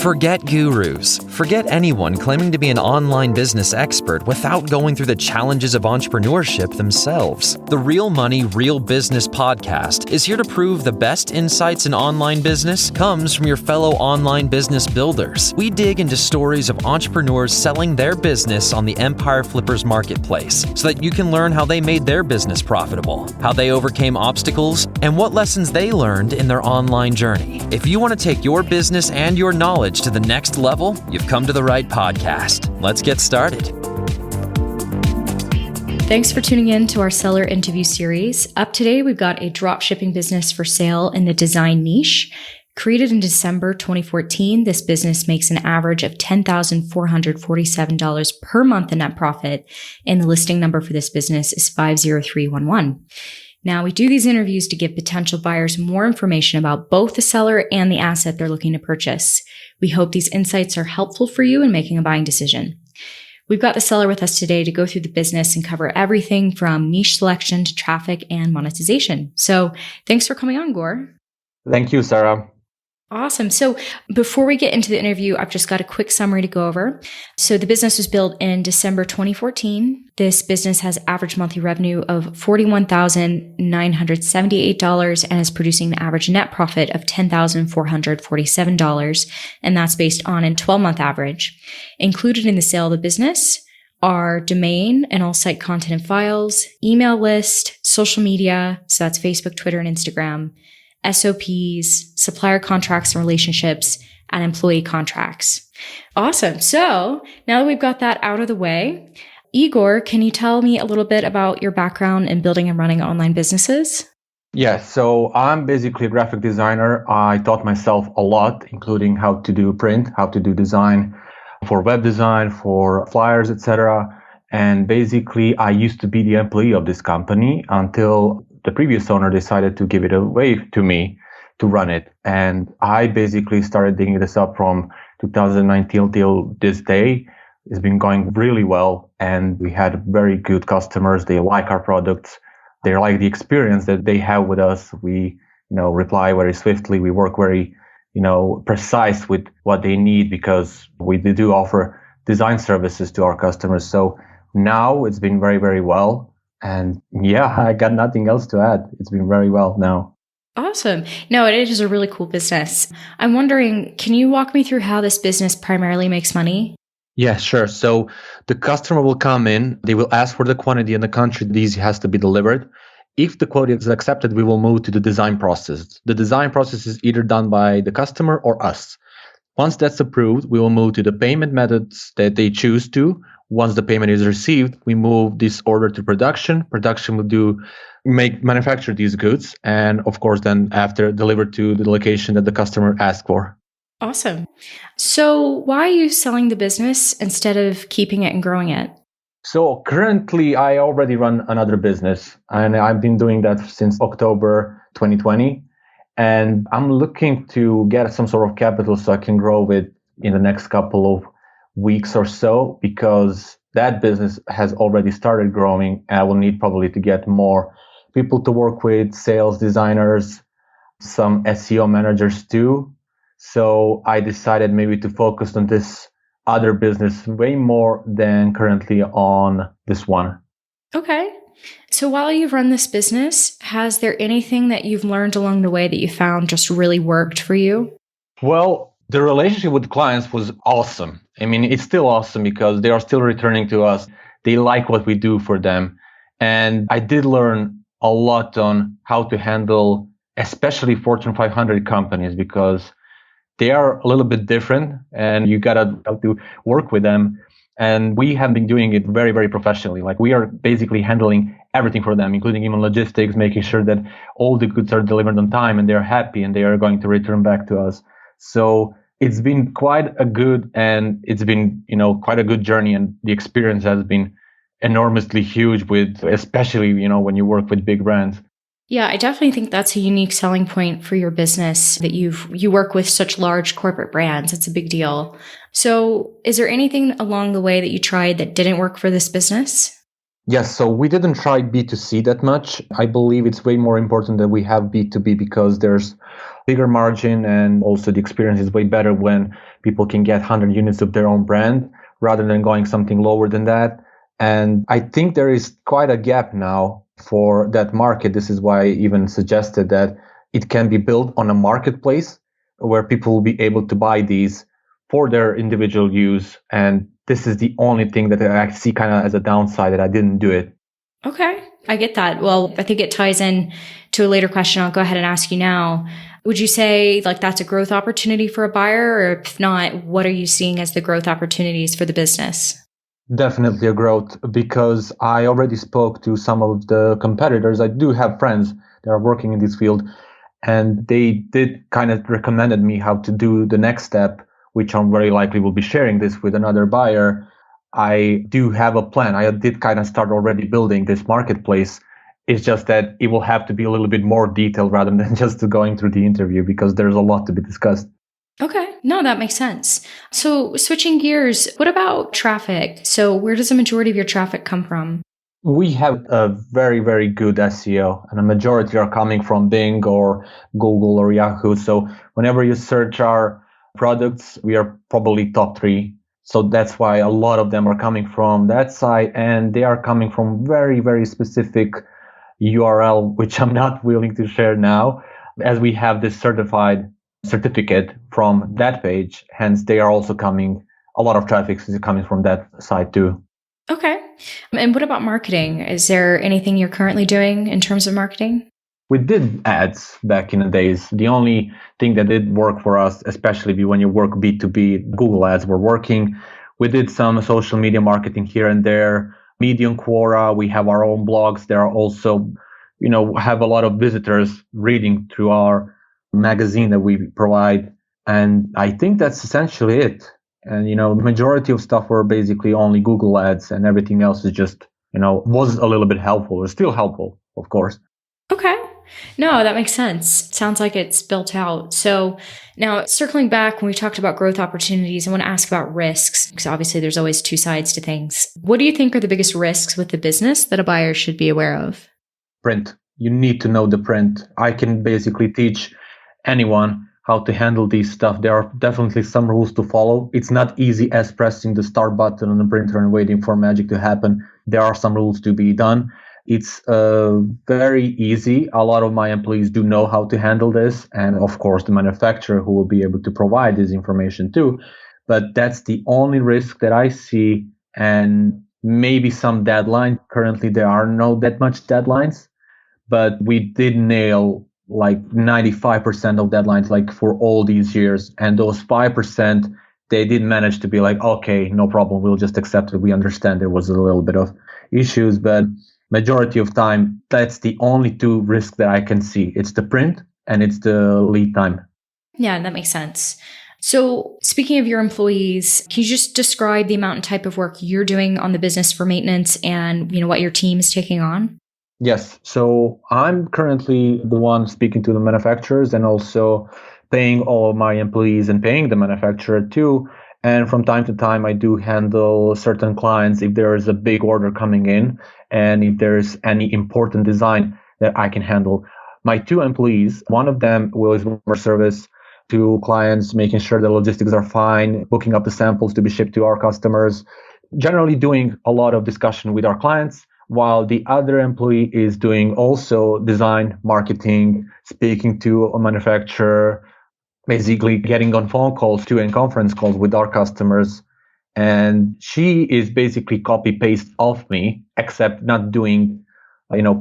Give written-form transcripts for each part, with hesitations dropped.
Forget gurus. Forget anyone claiming to be an online business expert without going through the challenges of entrepreneurship themselves. The Real Money, Real Business podcast is here to prove the best insights in online business comes from your fellow online business builders. We dig into stories of entrepreneurs selling their business on the Empire Flippers marketplace so that you can learn how they made their business profitable, how they overcame obstacles, and what lessons they learned in their online journey. If you want to take your business and your knowledge to the next level, you've come to the right podcast. Let's get started. Thanks for tuning in to our seller interview series. Up today, we've got a dropshipping business for sale in the design niche. Created in December 2014, this business makes an average of $10,447 per month in net profit, and the listing number for this business is 50311. Now, we do these interviews to give potential buyers more information about both the seller and the asset they're looking to purchase. We hope these insights are helpful for you in making a buying decision. We've got the seller with us today to go through the business and cover everything from niche selection to traffic and monetization. So thanks for coming on, Gore. Thank you, Sarah. Awesome. So before we get into the interview, I've just got a quick summary to go over. So the business was built in December 2014. This business has average monthly revenue of $41,978 and is producing an average net profit of $10,447. And that's based on a 12-month average. Included in the sale of the business are domain and all site content and files, email list, social media. So that's Facebook, Twitter, and Instagram. SOPs, supplier contracts and relationships, and employee contracts. Awesome. So now that we've got that out of the way, Igor, can you tell me a little bit about your background in building and running online businesses? Yes. So I'm basically a graphic designer. I taught myself a lot, including how to do print, how to do design for web design, for flyers, etc. And basically, I used to be the employee of this company until the previous owner decided to give it away to me to run it. And I basically started digging this up from 2019 till this day. It's been going really well. And we had very good customers. They like our products. They like the experience that they have with us. We, reply very swiftly. We work very, precise with what they need because we do offer design services to our customers. So now it's been very, very well. And yeah, I got nothing else to add. It's been very well now. Awesome. No, it is a really cool business. I'm wondering, can you walk me through how this business primarily makes money? Yeah, sure. So the customer will come in, they will ask for the quantity and the country these has to be delivered. If the quantity is accepted, we will move to the design process. The design process is either done by the customer or us. Once that's approved, we will move to the payment methods that they choose to. Once the payment is received, we move this order to production. Production will manufacture these goods, and of course, then after deliver to the location that the customer asked for. Awesome. So why are you selling the business instead of keeping it and growing it? So currently, I already run another business, and I've been doing that since October 2020. And I'm looking to get some sort of capital so I can grow it in the next couple of weeks or so, because that business has already started growing. And I will need probably to get more people to work with, sales designers, some SEO managers too. So I decided maybe to focus on this other business way more than currently on this one. Okay. So while you've run this business, has there anything that you've learned along the way that you found just really worked for you? Well, the relationship with clients was awesome. I mean, it's still awesome because they are still returning to us. They like what we do for them. And I did learn a lot on how to handle, especially Fortune 500 companies, because they are a little bit different and you got to have to work with them. And we have been doing it very, very professionally. Like we are basically handling everything for them, including even logistics, making sure that all the goods are delivered on time and they're happy and they are going to return back to us. So it's been quite a good journey, and the experience has been enormously huge with, especially, when you work with big brands. Yeah, I definitely think that's a unique selling point for your business, that you work with such large corporate brands. It's a big deal. So is there anything along the way that you tried that didn't work for this business? Yes, so we didn't try B2C that much. I believe it's way more important that we have B2B because there's bigger margin and also the experience is way better when people can get 100 units of their own brand rather than going something lower than that. And I think there is quite a gap now for that market. This is why I even suggested that it can be built on a marketplace where people will be able to buy these for their individual use. And this is the only thing that I see kind of as a downside that I didn't do it. Okay, I get that. Well, I think it ties in to a later question I'll go ahead and ask you now. Would you say like that's a growth opportunity for a buyer? Or if not, what are you seeing as the growth opportunities for the business? Definitely a growth, because I already spoke to some of the competitors. I do have friends that are working in this field, and they did kind of recommended me how to do the next step, which I'm very likely will be sharing this with another buyer. I do have a plan. I did kind of start already building this marketplace. It's just that it will have to be a little bit more detailed rather than just going through the interview, because there's a lot to be discussed. Okay. No, that makes sense. So switching gears, what about traffic? So where does the majority of your traffic come from? We have a very, very good SEO, and a majority are coming from Bing or Google or Yahoo. So whenever you search our products, we are probably top 3. So that's why a lot of them are coming from that site, and they are coming from very, very specific URL, which I'm not willing to share now, as we have this certificate from that page. Hence, they are also coming. A lot of traffic is coming from that site too. Okay. And what about marketing? Is there anything you're currently doing in terms of marketing? We did ads back in the days. The only thing that did work for us, especially when you work B2B, Google ads were working. We did some social media marketing here and there. Medium Quora, we have our own blogs. There are also, have a lot of visitors reading through our magazine that we provide. And I think that's essentially it. And, the majority of stuff were basically only Google ads, and everything else is just, was a little bit helpful. It's still helpful, of course. Okay. No, that makes sense. Sounds like it's built out. So now circling back, when we talked about growth opportunities, I want to ask about risks, because obviously there's always two sides to things. What do you think are the biggest risks with the business that a buyer should be aware of? Print. You need to know the print. I can basically teach anyone how to handle these stuff. There are definitely some rules to follow. It's not easy as pressing the start button on the printer and waiting for magic to happen. There are some rules to be done. It's very easy. A lot of my employees do know how to handle this. And of course, the manufacturer who will be able to provide this information too. But that's the only risk that I see. And maybe some deadline. Currently, there are no that much deadlines, but we did nail like 95% of deadlines, like for all these years. And those 5%, they did manage to be like, okay, no problem. We'll just accept it. We understand there was a little bit of issues, but majority of time, that's the only two risks that I can see. It's the print and it's the lead time. Yeah, that makes sense. So speaking of your employees, can you just describe the amount and type of work you're doing on the business for maintenance and, what your team is taking on? Yes. So I'm currently the one speaking to the manufacturers and also paying all of my employees and paying the manufacturer too. And from time to time, I do handle certain clients if there is a big order coming in and if there's any important design that I can handle. My 2 employees, one of them will more service to clients, making sure the logistics are fine, booking up the samples to be shipped to our customers, generally doing a lot of discussion with our clients, while the other employee is doing also design, marketing, speaking to a manufacturer, basically getting on phone calls too and conference calls with our customers. And she is basically copy paste of me, except not doing,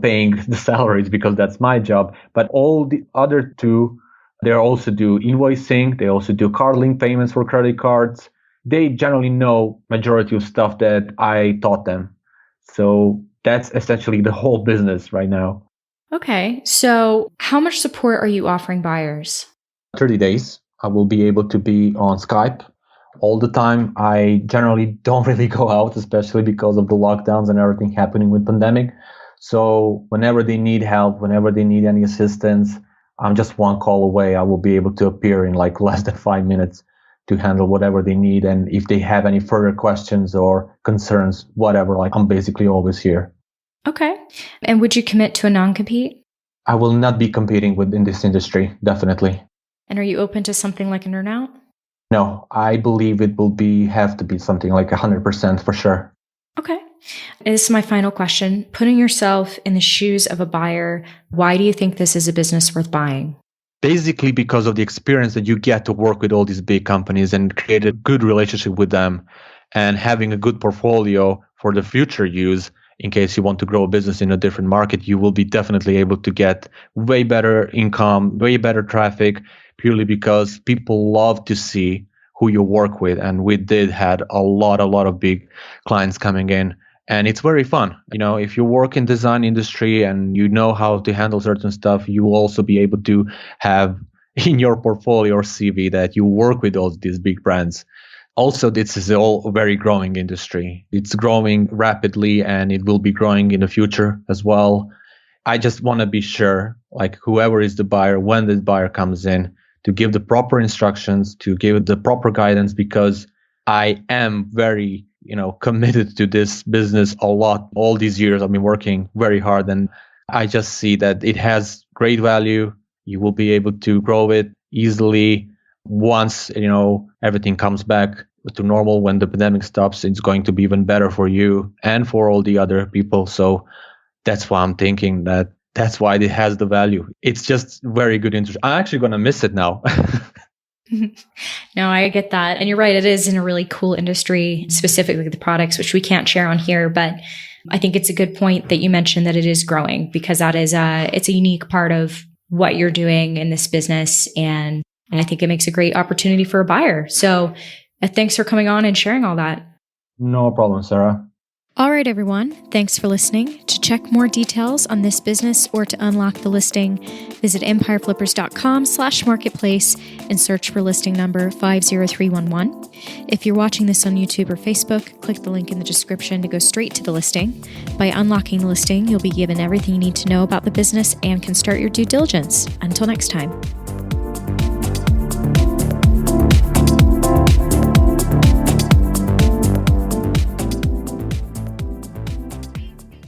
paying the salaries because that's my job. But all the other 2, they also do invoicing. They also do card link payments for credit cards. They generally know majority of stuff that I taught them. So that's essentially the whole business right now. Okay. So how much support are you offering buyers? 30 days. I will be able to be on Skype all the time. I generally don't really go out, especially because of the lockdowns and everything happening with pandemic. So whenever they need help, whenever they need any assistance, I'm just one call away. I will be able to appear in like less than 5 minutes to handle whatever they need. And if they have any further questions or concerns, whatever, like I'm basically always here. Okay. And would you commit to a non-compete? I will not be competing in this industry, definitely. And are you open to something like an earnout? No, I believe it will have to be something like 100% for sure. Okay. This is my final question. Putting yourself in the shoes of a buyer, why do you think this is a business worth buying? Basically because of the experience that you get to work with all these big companies and create a good relationship with them, and having a good portfolio for the future use in case you want to grow a business in a different market. You will be definitely able to get way better income, way better traffic, purely because people love to see who you work with. And we did had a lot of big clients coming in. And it's very fun. If you work in design industry and you know how to handle certain stuff, you will also be able to have in your portfolio or CV that you work with all these big brands. Also, this is all a very growing industry. It's growing rapidly and it will be growing in the future as well. I just want to be sure, like whoever is the buyer, when the buyer comes in, to give the proper instructions, to give the proper guidance, because I am very committed to this business a lot. All these years I've been working very hard, and I just see that it has great value. You will be able to grow it easily once everything comes back to normal. When the pandemic stops, it's going to be even better for you and for all the other people. So that's why I'm thinking that's why it has the value. It's just very good interest. I'm actually going to miss it now. No, I get that. And you're right. It is in a really cool industry, specifically the products, which we can't share on here. But I think it's a good point that you mentioned that it is growing, because that is it's a unique part of what you're doing in this business. And I think it makes a great opportunity for a buyer. So thanks for coming on and sharing all that. No problem, Sarah. All right, everyone. Thanks for listening. To check more details on this business or to unlock the listing, visit empireflippers.com/marketplace and search for listing number 50311. If you're watching this on YouTube or Facebook, click the link in the description to go straight to the listing. By unlocking the listing, you'll be given everything you need to know about the business and can start your due diligence. Until next time.